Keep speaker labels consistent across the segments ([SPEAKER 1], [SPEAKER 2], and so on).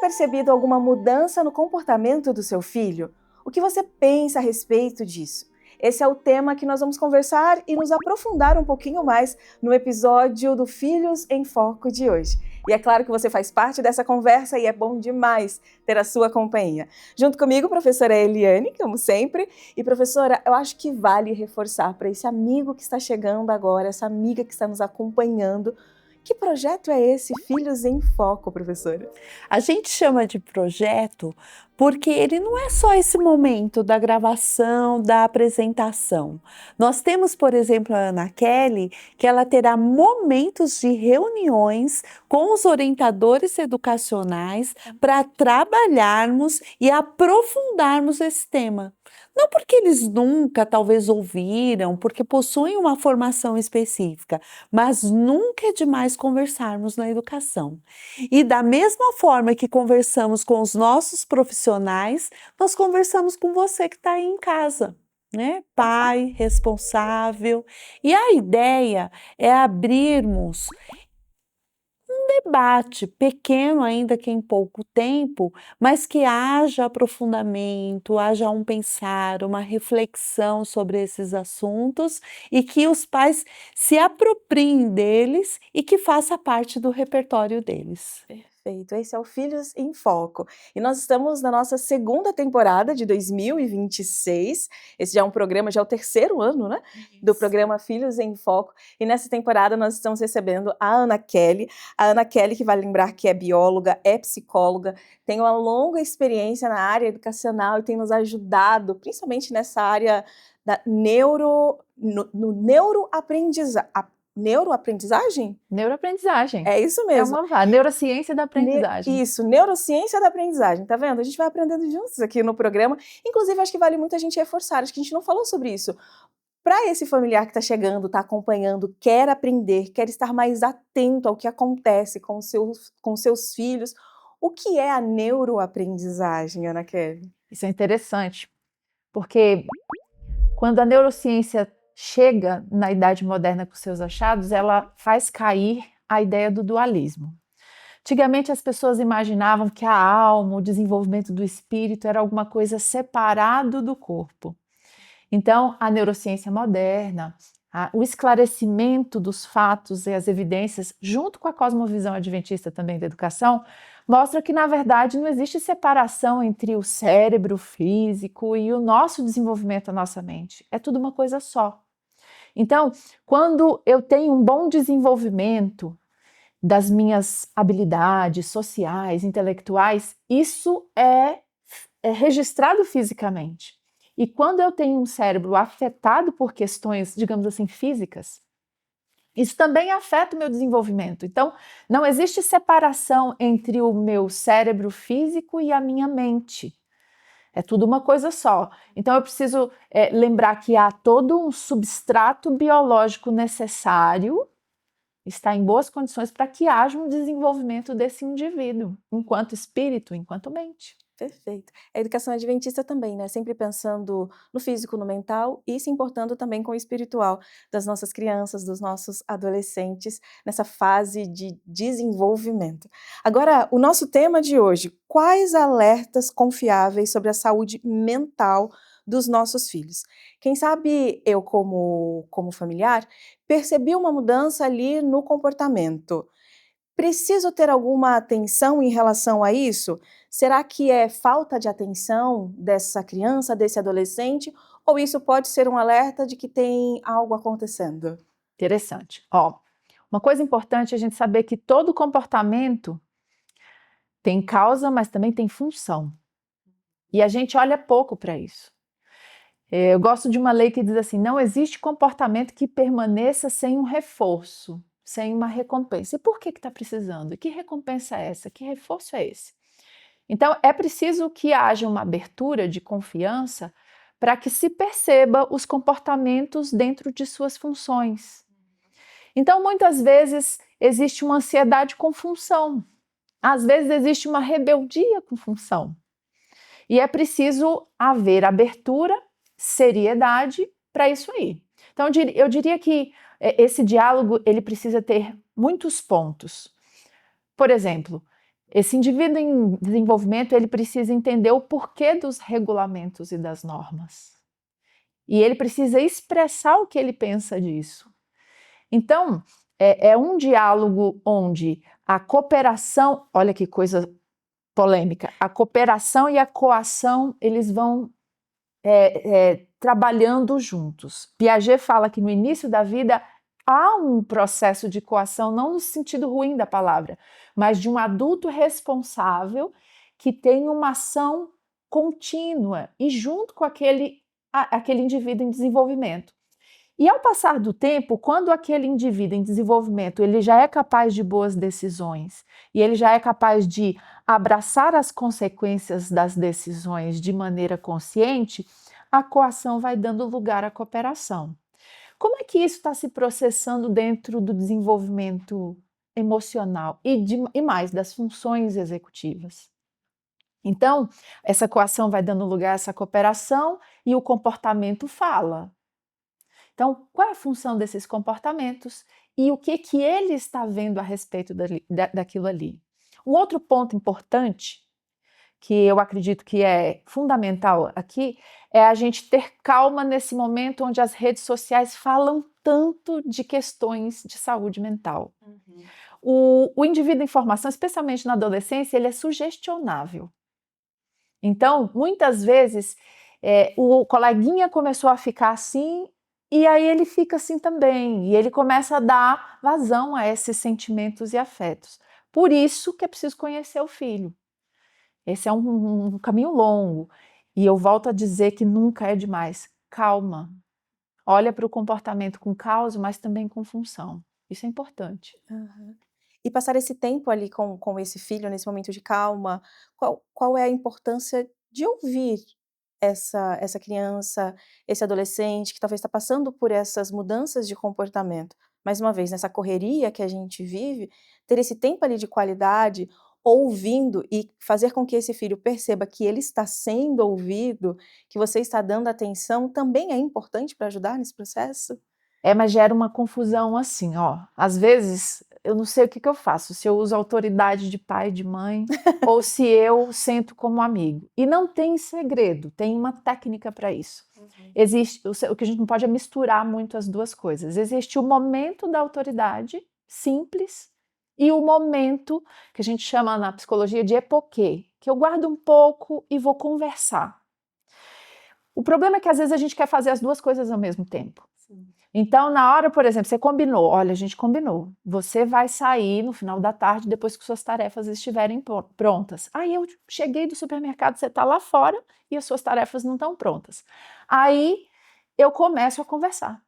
[SPEAKER 1] percebido alguma mudança no comportamento do seu filho? O que você pensa a respeito disso? Esse é o tema que nós vamos conversar e nos aprofundar um pouquinho mais no episódio do Filhos em Foco de hoje. E é claro que você faz parte dessa conversa e é bom demais ter a sua companhia. Junto comigo, professora Eliane, como sempre. E professora, eu acho que vale reforçar para esse amigo que está chegando agora, essa amiga que está nos acompanhando, que projeto é esse, Filhos em Foco, professora?
[SPEAKER 2] A gente chama de projeto porque ele não é só esse momento da gravação, da apresentação. Nós temos, por exemplo, a Ana Kelly, que ela terá momentos de reuniões com os orientadores educacionais para trabalharmos e aprofundarmos esse tema. Não porque eles nunca talvez ouviram, porque possuem uma formação específica, mas nunca é demais conversarmos na educação. E da mesma forma que conversamos com os nossos profissionais, nós conversamos com você que está aí em casa, né? Pai, responsável. E a ideia é abrirmos debate pequeno, ainda que em pouco tempo, mas que haja aprofundamento, haja um pensar, uma reflexão sobre esses assuntos e que os pais se apropriem deles e que faça parte do repertório deles.
[SPEAKER 1] Perfeito, esse é o Filhos em Foco. E nós estamos na nossa segunda temporada de 2026. Esse já é um programa, já é o terceiro ano, né? Do programa Filhos em Foco. E nessa temporada nós estamos recebendo a Ana Kelly. A Ana Kelly, que vai lembrar que é bióloga, é psicóloga, tem uma longa experiência na área educacional e tem nos ajudado, principalmente nessa área da neuroaprendizagem?
[SPEAKER 3] Neuroaprendizagem.
[SPEAKER 1] É isso mesmo.
[SPEAKER 3] A neurociência da aprendizagem.
[SPEAKER 1] Isso, neurociência da aprendizagem, tá vendo? A gente vai aprendendo juntos aqui no programa. Inclusive, acho que vale muito a gente reforçar, acho que a gente não falou sobre isso. Para esse familiar que está chegando, está acompanhando, quer aprender, quer estar mais atento ao que acontece com seus filhos, o que é a neuroaprendizagem, Ana Kelly?
[SPEAKER 3] Isso é interessante, porque quando a neurociência chega na Idade Moderna com seus achados, ela faz cair a ideia do dualismo. Antigamente as pessoas imaginavam que a alma, o desenvolvimento do espírito era alguma coisa separado do corpo. Então, a neurociência moderna, o esclarecimento dos fatos e as evidências, junto com a cosmovisão adventista também da educação, mostra que, na verdade, não existe separação entre o cérebro físico e o nosso desenvolvimento, a nossa mente. É tudo uma coisa só. Então, quando eu tenho um bom desenvolvimento das minhas habilidades sociais, intelectuais, isso é registrado fisicamente. E quando eu tenho um cérebro afetado por questões, digamos assim, físicas, isso também afeta o meu desenvolvimento. Então, não existe separação entre o meu cérebro físico e a minha mente. É tudo uma coisa só. Então, eu preciso lembrar que há todo um substrato biológico necessário, está em boas condições para que haja um desenvolvimento desse indivíduo, enquanto espírito, enquanto mente.
[SPEAKER 1] Perfeito. A educação adventista também, né? Sempre pensando no físico, no mental e se importando também com o espiritual das nossas crianças, dos nossos adolescentes, nessa fase de desenvolvimento. Agora, o nosso tema de hoje, quais alertas confiáveis sobre a saúde mental dos nossos filhos? Quem sabe eu, como familiar, percebi uma mudança ali no comportamento. Preciso ter alguma atenção em relação a isso? Será que é falta de atenção dessa criança, desse adolescente? Ou isso pode ser um alerta de que tem algo acontecendo?
[SPEAKER 3] Interessante. Uma coisa importante é a gente saber que todo comportamento tem causa, mas também tem função. E a gente olha pouco para isso. Eu gosto de uma lei que diz assim: não existe comportamento que permaneça sem um reforço, sem uma recompensa. E por que está precisando? E que recompensa é essa? Que reforço é esse? Então, é preciso que haja uma abertura de confiança para que se perceba os comportamentos dentro de suas funções. Então, muitas vezes, existe uma ansiedade com função. Às vezes, existe uma rebeldia com função. E é preciso haver abertura, seriedade para isso aí. Então, eu diria que esse diálogo ele precisa ter muitos pontos. Por exemplo, Esse indivíduo em desenvolvimento, ele precisa entender o porquê dos regulamentos e das normas. E ele precisa expressar o que ele pensa disso. Então, é um diálogo onde a cooperação, olha que coisa polêmica, a cooperação e a coação, eles vão trabalhando juntos. Piaget fala que no início da vida há um processo de coação, não no sentido ruim da palavra, mas de um adulto responsável que tem uma ação contínua e junto com aquele indivíduo em desenvolvimento. E ao passar do tempo, quando aquele indivíduo em desenvolvimento ele já é capaz de boas decisões e ele já é capaz de abraçar as consequências das decisões de maneira consciente, a coação vai dando lugar à cooperação. Como é que isso está se processando dentro do desenvolvimento emocional e mais das funções executivas? Então, essa coação vai dando lugar a essa cooperação e o comportamento fala. Então, qual é a função desses comportamentos e o que ele está vendo a respeito daquilo ali? Um outro ponto importante, que eu acredito que é fundamental aqui, é a gente ter calma nesse momento onde as redes sociais falam tanto de questões de saúde mental. O indivíduo em formação, especialmente na adolescência, ele é sugestionável. Então, muitas vezes, o coleguinha começou a ficar assim, e aí ele fica assim também, e ele começa a dar vazão a esses sentimentos e afetos. Por isso que é preciso conhecer o filho. Esse é um caminho longo, e eu volto a dizer que nunca é demais. Calma. Olha para o comportamento com causa, mas também com função. Isso é importante.
[SPEAKER 1] Uhum. E passar esse tempo ali com esse filho, nesse momento de calma, qual é a importância de ouvir essa criança, esse adolescente que talvez está passando por essas mudanças de comportamento? Mais uma vez, nessa correria que a gente vive, ter esse tempo ali de qualidade, ouvindo e fazer com que esse filho perceba que ele está sendo ouvido, que você está dando atenção, também é importante para ajudar nesse processo?
[SPEAKER 3] Mas gera uma confusão assim, ó. Às vezes, eu não sei o que eu faço, se eu uso autoridade de pai e de mãe, ou se eu sento como amigo. E não tem segredo, tem uma técnica para isso. Existe, o que a gente não pode é misturar muito as duas coisas. Existe o momento da autoridade, simples, e o momento que a gente chama na psicologia de epoquê, que eu guardo um pouco e vou conversar. O problema é que às vezes a gente quer fazer as duas coisas ao mesmo tempo. Então, na hora, por exemplo, você combinou, olha, a gente combinou, você vai sair no final da tarde depois que suas tarefas estiverem prontas. Aí eu cheguei do supermercado, você está lá fora e as suas tarefas não estão prontas. Aí eu começo a conversar.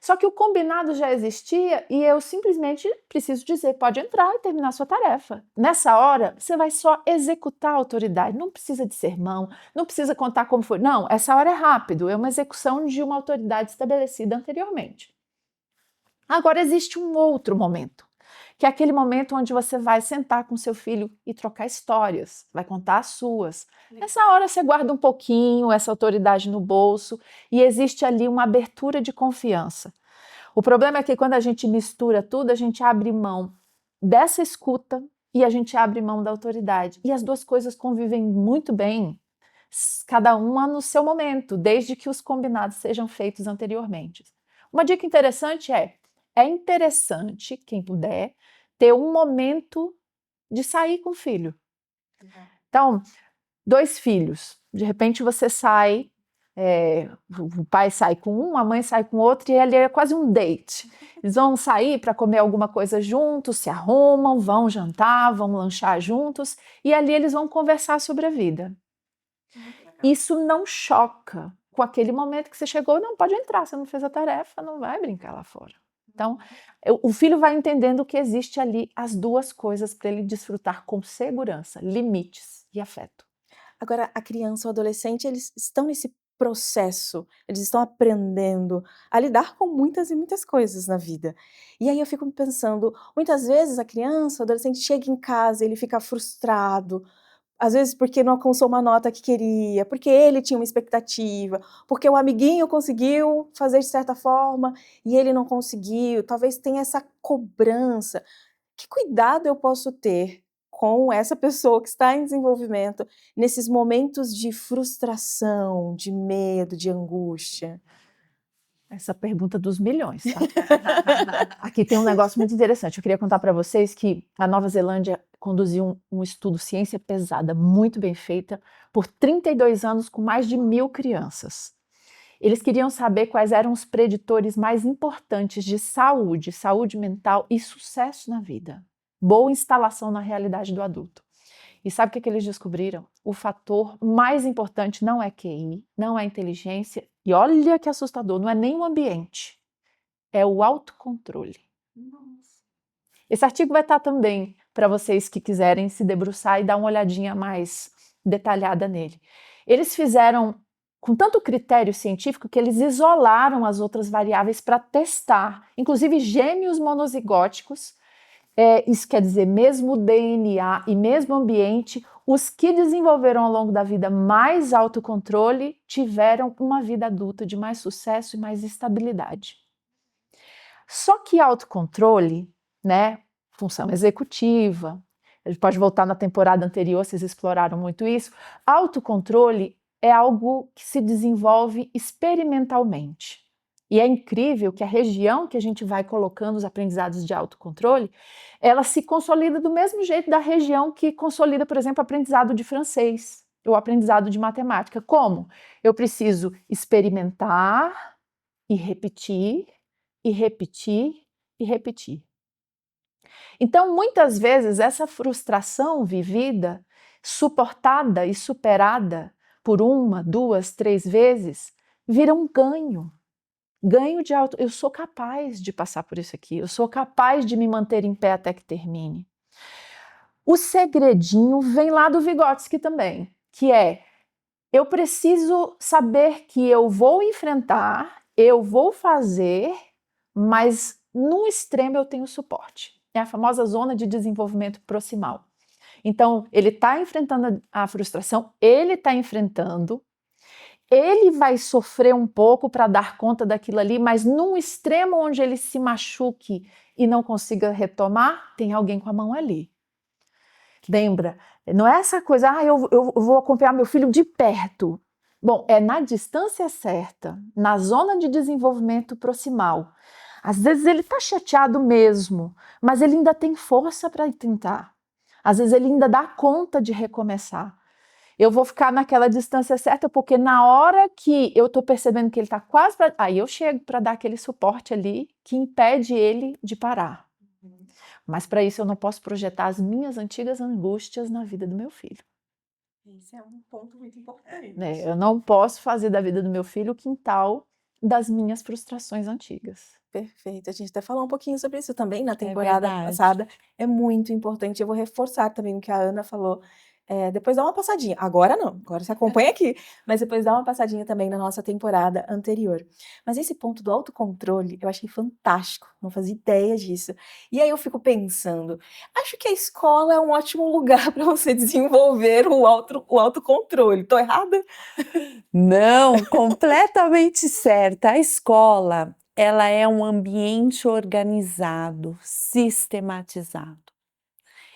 [SPEAKER 3] Só que o combinado já existia e eu simplesmente preciso dizer, pode entrar e terminar sua tarefa. Nessa hora, você vai só executar a autoridade, não precisa de sermão, não precisa contar como foi. Não, essa hora é rápido, é uma execução de uma autoridade estabelecida anteriormente. Agora existe um outro momento, que é aquele momento onde você vai sentar com seu filho e trocar histórias, vai contar as suas. Nessa hora você guarda um pouquinho essa autoridade no bolso e existe ali uma abertura de confiança. O problema é que quando a gente mistura tudo, a gente abre mão dessa escuta e a gente abre mão da autoridade. E as duas coisas convivem muito bem, cada uma no seu momento, desde que os combinados sejam feitos anteriormente. Uma dica interessante é interessante, quem puder, ter um momento de sair com o filho. Então, 2 filhos, de repente você sai, o pai sai com um, a mãe sai com outro e ali é quase um date. Eles vão sair para comer alguma coisa juntos, se arrumam, vão jantar, vão lanchar juntos e ali eles vão conversar sobre a vida. Isso não choca com aquele momento que você chegou, não, pode entrar, você não fez a tarefa, não vai brincar lá fora. Então, o filho vai entendendo que existe ali as duas coisas para ele desfrutar com segurança, limites e afeto.
[SPEAKER 1] Agora, a criança ou adolescente, eles estão nesse processo, eles estão aprendendo a lidar com muitas e muitas coisas na vida. E aí eu fico pensando, muitas vezes a criança, o adolescente chega em casa, ele fica frustrado, às vezes porque não alcançou uma nota que queria, porque ele tinha uma expectativa, porque o amiguinho conseguiu fazer de certa forma e ele não conseguiu, talvez tenha essa cobrança. Que cuidado eu posso ter com essa pessoa que está em desenvolvimento nesses momentos de frustração, de medo, de angústia?
[SPEAKER 3] Essa pergunta dos milhões, tá? Aqui tem um negócio muito interessante. Eu queria contar para vocês que a Nova Zelândia conduziu um estudo ciência pesada, muito bem feita, por 32 anos com mais de 1.000 crianças. Eles queriam saber quais eram os preditores mais importantes de saúde, saúde mental e sucesso na vida. Boa instalação na realidade do adulto. E sabe o que eles descobriram? O fator mais importante não é QI, não é inteligência, e olha que assustador, não é nem o ambiente, é o autocontrole. Nossa. Esse artigo vai estar também para vocês que quiserem se debruçar e dar uma olhadinha mais detalhada nele. Eles fizeram com tanto critério científico que eles isolaram as outras variáveis para testar, inclusive gêmeos monozigóticos. Isso quer dizer, mesmo DNA e mesmo ambiente, os que desenvolveram ao longo da vida mais autocontrole tiveram uma vida adulta de mais sucesso e mais estabilidade. Só que autocontrole, né, função executiva, a gente pode voltar na temporada anterior, vocês exploraram muito isso, autocontrole é algo que se desenvolve experimentalmente. E é incrível que a região que a gente vai colocando os aprendizados de autocontrole, ela se consolida do mesmo jeito da região que consolida, por exemplo, o aprendizado de francês, ou aprendizado de matemática. Como? Eu preciso experimentar e repetir, e repetir, e repetir. Então, muitas vezes, essa frustração vivida, suportada e superada por 1, 2, 3 vezes, vira um ganho. Ganho de eu sou capaz de passar por isso aqui, eu sou capaz de me manter em pé até que termine. O segredinho vem lá do Vygotsky também, que é, eu preciso saber que eu vou enfrentar, eu vou fazer, mas no extremo eu tenho suporte. É a famosa zona de desenvolvimento proximal. Então, ele está enfrentando a frustração, ele está enfrentando, ele vai sofrer um pouco para dar conta daquilo ali, mas num extremo onde ele se machuque e não consiga retomar, tem alguém com a mão ali. Lembra? Não é essa coisa, eu vou acompanhar meu filho de perto. Bom, é na distância certa, na zona de desenvolvimento proximal. Às vezes ele está chateado mesmo, mas ele ainda tem força para tentar. Às vezes ele ainda dá conta de recomeçar. Eu vou ficar naquela distância certa, porque na hora que eu estou percebendo que ele está quase para... Aí eu chego para dar aquele suporte ali que impede ele de parar. Mas para isso eu não posso projetar as minhas antigas angústias na vida do meu filho.
[SPEAKER 1] Esse é um ponto muito importante.
[SPEAKER 3] Eu não posso fazer da vida do meu filho o quintal das minhas frustrações antigas.
[SPEAKER 1] Perfeito. A gente até falou um pouquinho sobre isso também na temporada passada. É muito importante. Eu vou reforçar também o que a Ana falou. Depois dá uma passadinha. Agora não, agora você acompanha aqui. Mas depois dá uma passadinha também na nossa temporada anterior. Mas esse ponto do autocontrole eu achei fantástico. Não fazia ideia disso. E aí eu fico pensando, acho que a escola é um ótimo lugar para você desenvolver o autocontrole. Tô errada?
[SPEAKER 2] Não, completamente certa. A escola, ela é um ambiente organizado, sistematizado.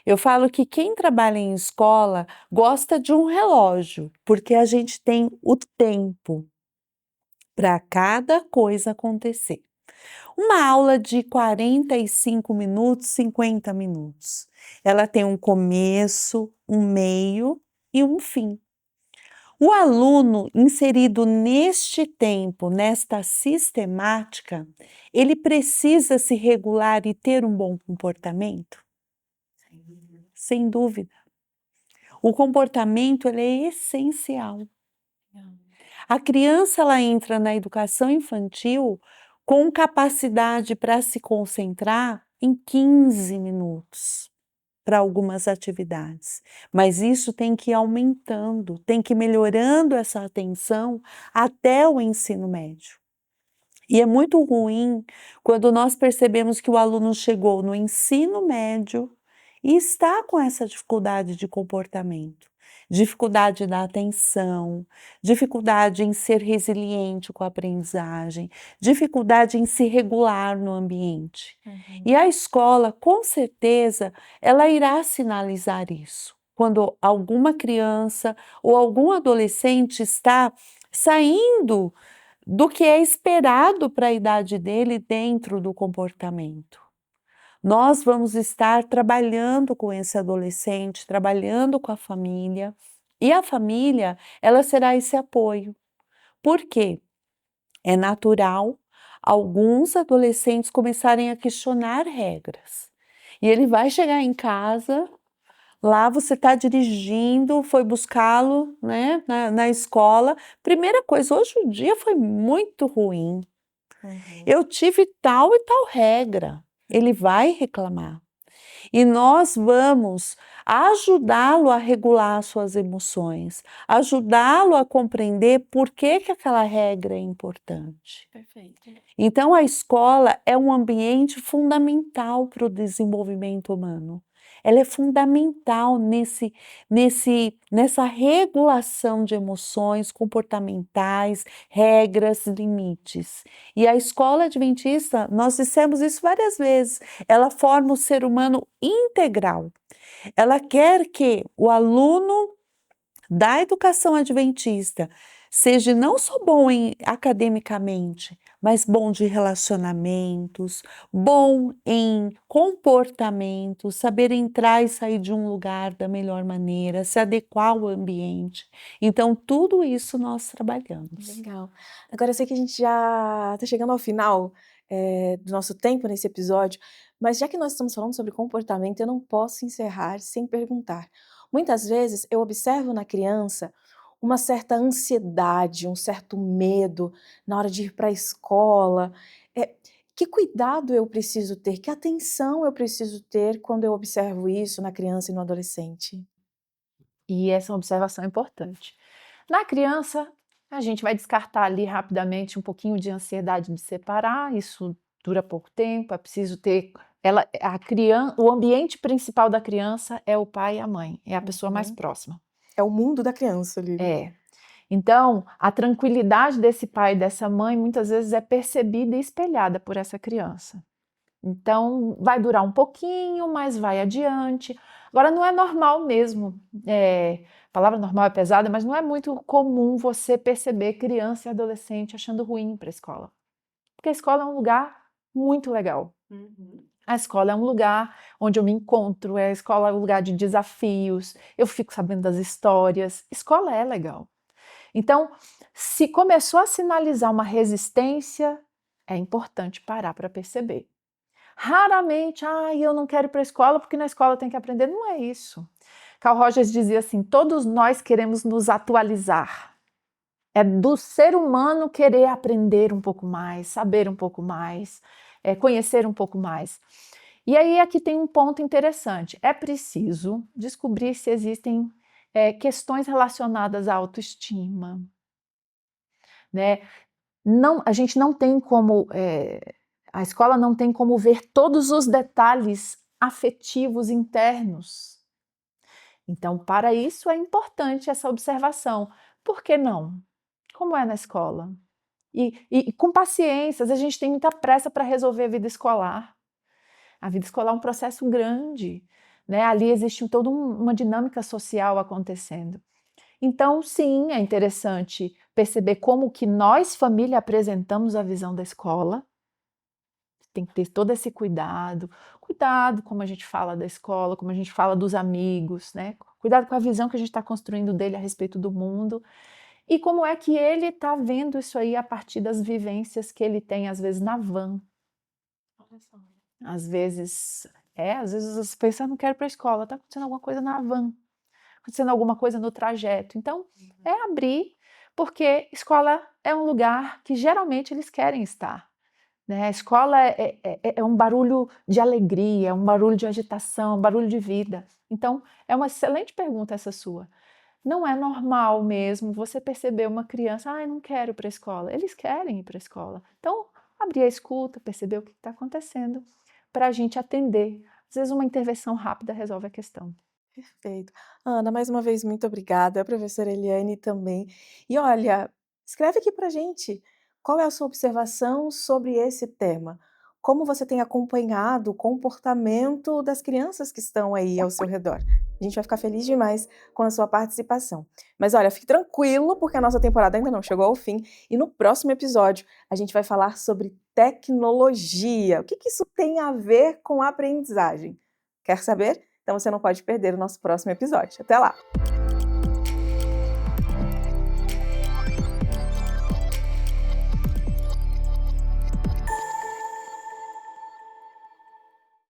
[SPEAKER 2] Eu falo que quem trabalha em escola gosta de um relógio, porque a gente tem o tempo para cada coisa acontecer. Uma aula de 45 minutos, 50 minutos. Ela tem um começo, um meio e um fim. O aluno inserido neste tempo, nesta sistemática, ele precisa se regular e ter um bom comportamento? Sem dúvida. O comportamento ele é essencial. A criança ela entra na educação infantil com capacidade para se concentrar em 15 minutos para algumas atividades, mas isso tem que ir aumentando, tem que ir melhorando essa atenção até o ensino médio. E é muito ruim quando nós percebemos que o aluno chegou no ensino médio e está com essa dificuldade de comportamento. dificuldade da atenção, dificuldade em ser resiliente com a aprendizagem, dificuldade em se regular no ambiente. E a escola, com certeza, ela irá sinalizar isso. Quando alguma criança ou algum adolescente está saindo do que é esperado para a idade dele dentro do comportamento. Nós vamos estar trabalhando com esse adolescente, trabalhando com a família, e a família, ela será esse apoio. Por quê? É natural alguns adolescentes começarem a questionar regras. E ele vai chegar em casa, lá você está dirigindo, foi buscá-lo, né, na escola. Primeira coisa, hoje o dia foi muito ruim. Eu tive tal e tal regra. Ele vai reclamar. E nós vamos ajudá-lo a regular suas emoções, ajudá-lo a compreender por que aquela regra é importante.
[SPEAKER 1] Perfeito.
[SPEAKER 2] Então, a escola é um ambiente fundamental para o desenvolvimento humano. Ela é fundamental nessa regulação de emoções comportamentais, regras, limites. E a escola adventista, nós dissemos isso várias vezes, ela forma o ser humano integral. Ela quer que o aluno da educação adventista seja não só bom academicamente, mas bom de relacionamentos, bom em comportamento, saber entrar e sair de um lugar da melhor maneira, se adequar ao ambiente. Então, tudo isso nós trabalhamos.
[SPEAKER 1] Legal. Agora eu sei que a gente já está chegando ao final do nosso tempo nesse episódio, mas já que nós estamos falando sobre comportamento, eu não posso encerrar sem perguntar. Muitas vezes eu observo na criança uma certa ansiedade, um certo medo na hora de ir para a escola. Que cuidado eu preciso ter? Que atenção eu preciso ter quando eu observo isso na criança e no adolescente?
[SPEAKER 3] E essa é uma observação importante. Na criança, a gente vai descartar ali rapidamente um pouquinho de ansiedade de separar, isso dura pouco tempo, é preciso ter o ambiente principal da criança é o pai e a mãe, é a pessoa mais próxima.
[SPEAKER 1] É o mundo da criança ali.
[SPEAKER 3] É. Então, a tranquilidade desse pai e dessa mãe muitas vezes é percebida e espelhada por essa criança. Então, vai durar um pouquinho, mas vai adiante. Agora, não é normal mesmo, a palavra normal é pesada, mas não é muito comum você perceber criança e adolescente achando ruim ir para a escola. Porque a escola é um lugar muito legal. A escola é um lugar onde eu me encontro, a escola é um lugar de desafios, eu fico sabendo das histórias. Escola é legal. Então, se começou a sinalizar uma resistência, é importante parar para perceber. Raramente, eu não quero ir para a escola porque na escola tem que aprender. Não é isso. Carl Rogers dizia assim, todos nós queremos nos atualizar. É do ser humano querer aprender um pouco mais, saber um pouco mais, conhecer um pouco mais. E aí aqui tem um ponto interessante. É preciso descobrir se existem questões relacionadas à autoestima. Né? Não, a gente não tem como... a escola não tem como ver todos os detalhes afetivos internos. Então, para isso é importante essa observação. Por que não? Como é na escola? E com paciência, a gente tem muita pressa para resolver a vida escolar. A vida escolar é um processo grande, né? Ali existe toda uma dinâmica social acontecendo. Então, sim, é interessante perceber como que nós, família, apresentamos a visão da escola. Tem que ter todo esse cuidado como a gente fala da escola, como a gente fala dos amigos, né? Cuidado com a visão que a gente está construindo dele a respeito do mundo e como é que ele está vendo isso aí a partir das vivências que ele tem, às vezes, na van. Às vezes você pensa, não quero ir para a escola, está acontecendo alguma coisa na van, acontecendo alguma coisa no trajeto. Então, é abrir, porque escola é um lugar que geralmente eles querem estar. Né? A escola é um barulho de alegria, é um barulho de agitação, um barulho de vida. Então, é uma excelente pergunta essa sua. Não é normal mesmo você perceber uma criança, não quero ir para a escola. Eles querem ir para a escola. Então, abrir a escuta, perceber o que está acontecendo, para a gente atender. Às vezes uma intervenção rápida resolve a questão.
[SPEAKER 1] Perfeito. Ana, mais uma vez, muito obrigada, a professora Eliane também. E olha, escreve aqui pra gente, qual é a sua observação sobre esse tema? Como você tem acompanhado o comportamento das crianças que estão aí ao seu redor? A gente vai ficar feliz demais com a sua participação. Mas olha, fique tranquilo, porque a nossa temporada ainda não chegou ao fim, e no próximo episódio a gente vai falar sobre tecnologia. O que que isso tem a ver com a aprendizagem? Quer saber? Então você não pode perder o nosso próximo episódio. Até lá!